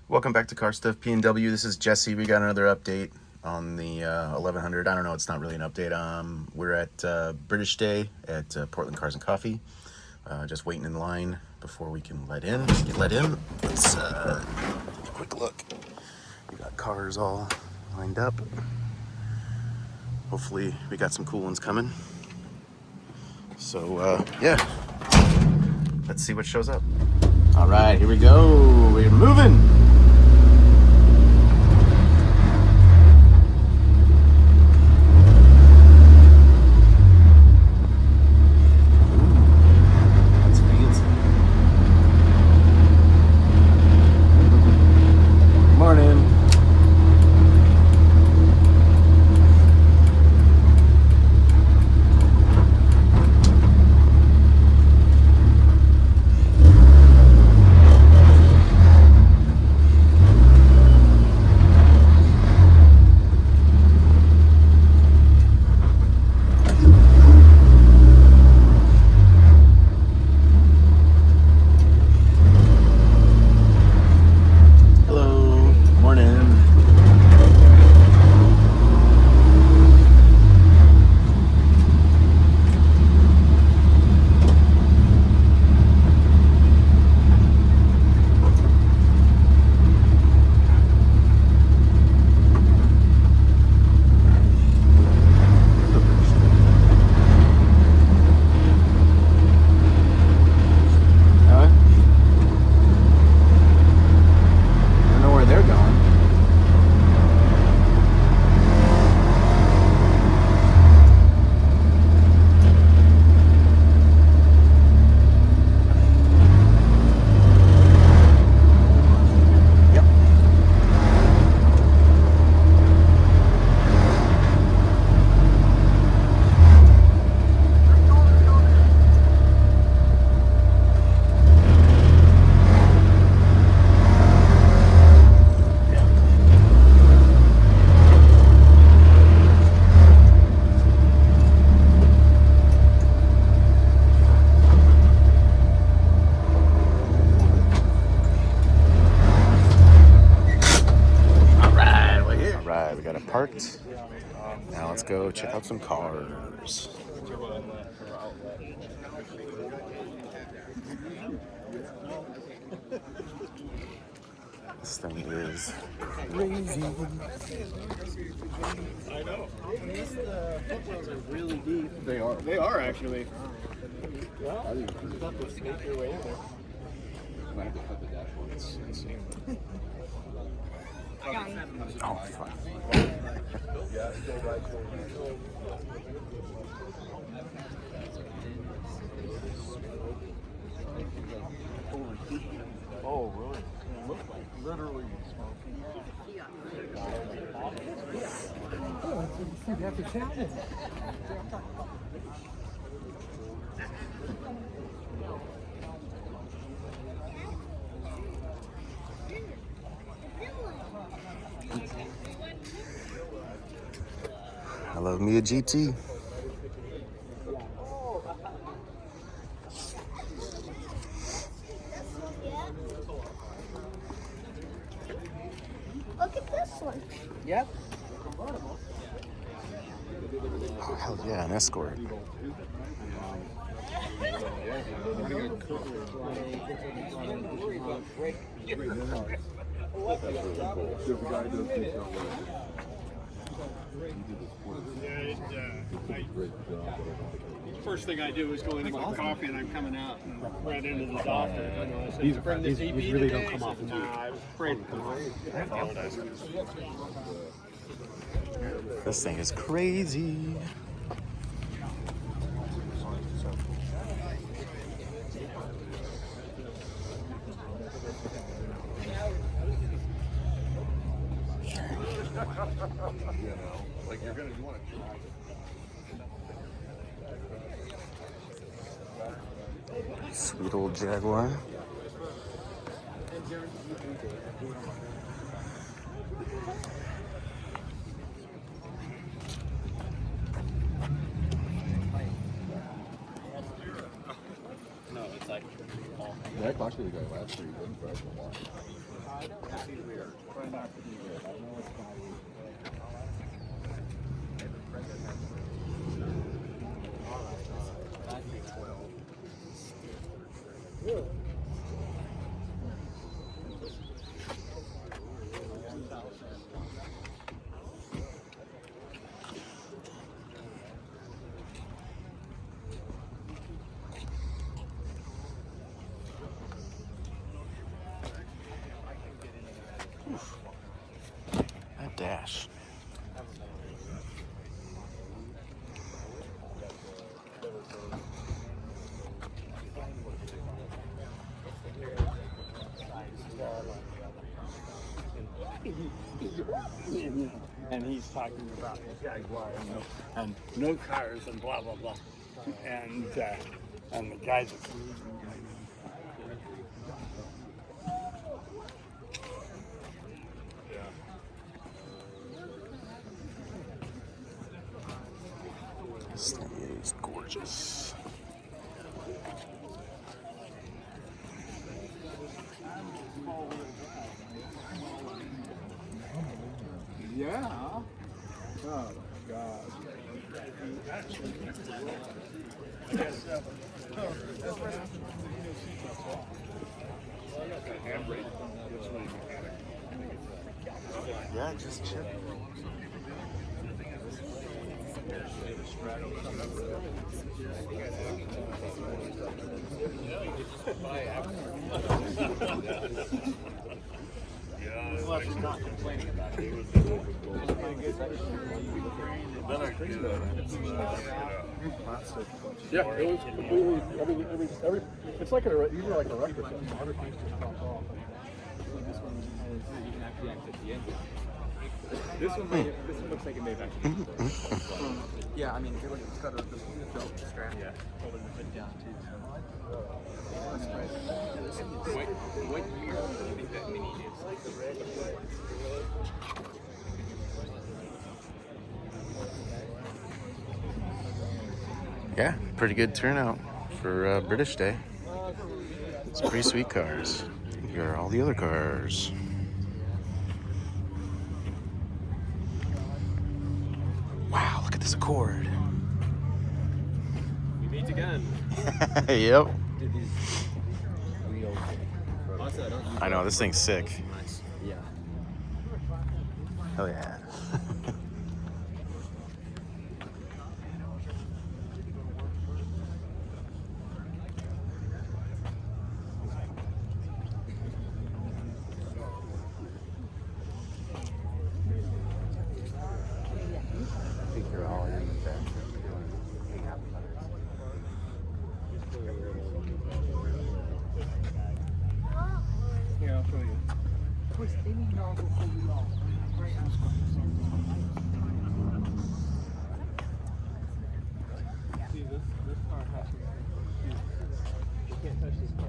Welcome back to Car Stuff P&W. This is Jesse. We got another update on the 1100. I don't know, it's not really an update. We're at British Day at Portland Cars and Coffee. Just waiting in line before we can get let in. Let's take a quick look. We got cars all lined up. Hopefully we got some cool ones coming. So yeah, let's see what shows up. All right, here we go. We're moving. We got it parked. Now let's go check out some cars. This thing is crazy. I know. The footwells are really deep. They are. They are actually. Well, you have to snake your way in there. I have to cut the dashboard. It's insane. Oh, fuck. Oh, really? It looks like literally smoking. You have to tell me. I love me a GT. Look at this one. Yep. Oh, hell yeah, an Escort. First thing I do is go in and get coffee, and I'm coming out and right into the doctor. I said, bring this EP really today? Don't come off. I was afraid to come off. This thing is crazy. You want to try. Sweet old Jaguar. No, it's like Yeah, I talked to the guy last year. He didn't drive for a while. try not to be good. I know it's not easy. That dash. And he's talking about the Jaguar and no cars and blah blah blah, and the guys. This thing is gorgeous. Yeah. Oh my God. Yeah, just chip. Well, she's not complaining about it. Yeah, it was completely every. It's like even like a record. Every piece just popped off. This one has you can actually access the engine. This one looks like it may have actually. Yeah, I mean, it's got a belt strap. Yeah, holding the hood down too. What year do you think that mini is? Like the red. Yeah, pretty good turnout for British Day. It's pretty sweet cars. Here are all the other cars. Wow, look at this Accord. We meet again. Yep. Also, I know, this thing's sick. Yeah. Hell yeah. I think you're all in with that. Here, I'll show you. See, this car has to be. You can't touch this car.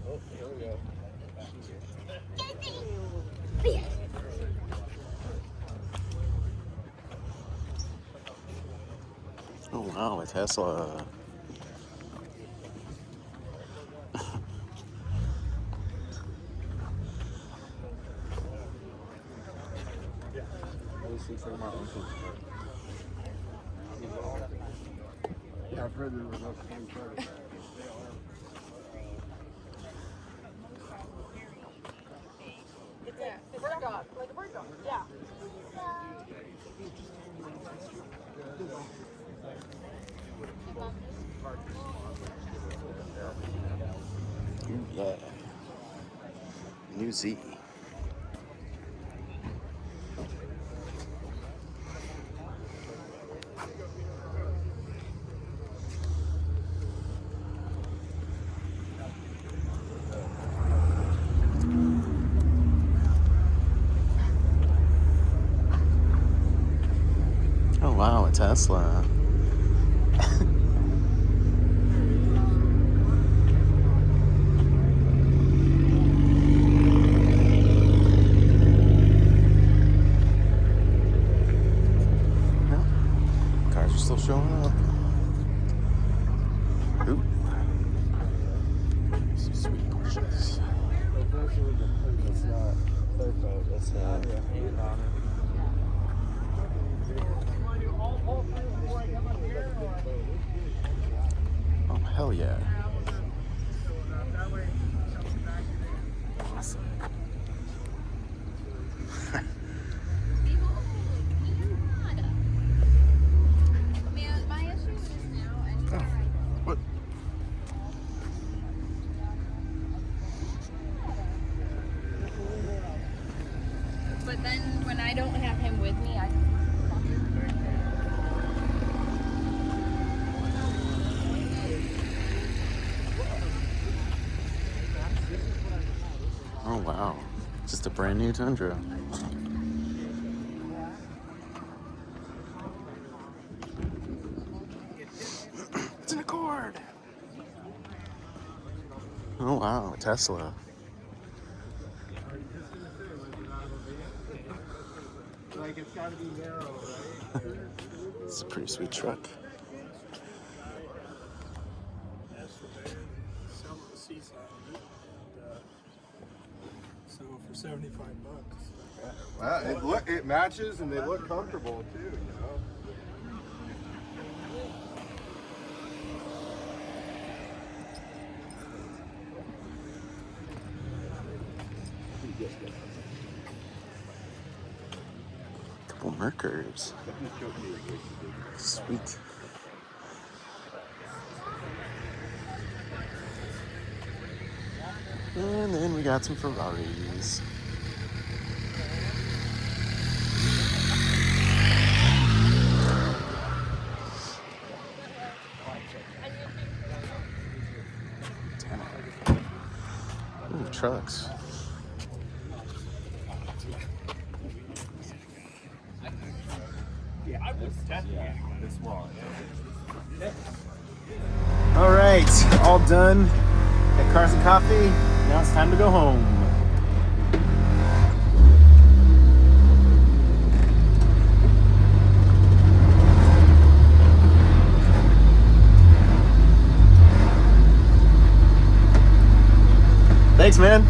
Oh, here we go. Oh wow, a Tesla. Yeah, I've heard there was no same charter. It's a bird dog, like a bird dog. Yeah. Ooh, yeah. New Z. Oh wow, a Tesla. Cars are still showing up. has a hand on it. Oh, hell yeah. Awesome. Man, my issue is now and Oh, what? but then when I don't have him with me, I Oh, wow. Just a brand new Tundra. It's an Accord. Oh, wow. Tesla. Like it's got to be narrow, right? It's a pretty sweet truck. That's the band. Some of the seats on it. So for $75. Well, it matches and they look comfortable too, you know. Couple Merkers. Sweet. And then we got some Ferraris. Ooh, trucks. All right, all done at Cars and Coffee. Now it's time to go home. Thanks, man.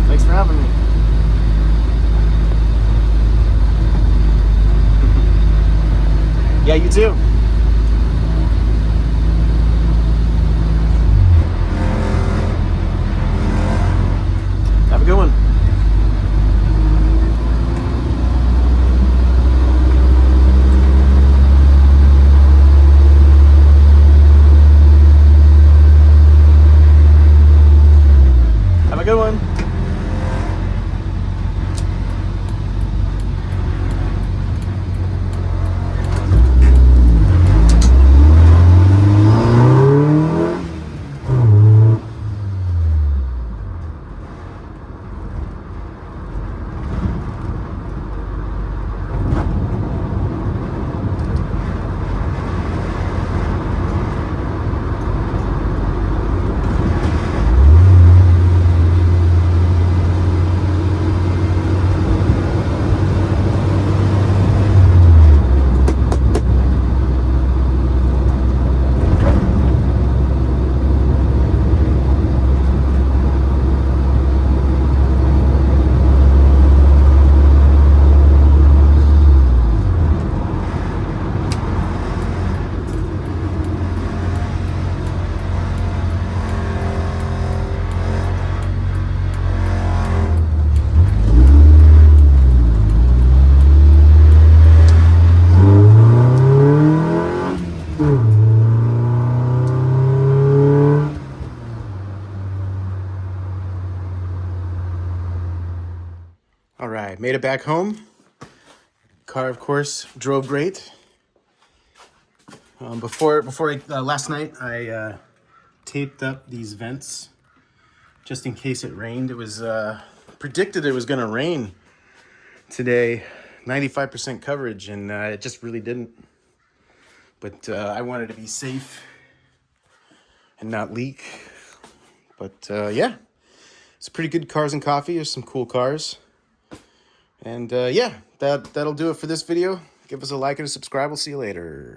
Thanks for having me. Yeah, you too. Have a good one. Have a good one. All right, made it back home. Car, of course, drove great. Last night, I taped up these vents just in case it rained. It was predicted it was going to rain today, 95% coverage, and it just really didn't. But I wanted to be safe and not leak. But yeah, it's pretty good Cars and Coffee. There's some cool cars. And yeah, that'll do it for this video. Give us a like and a subscribe. We'll see you later.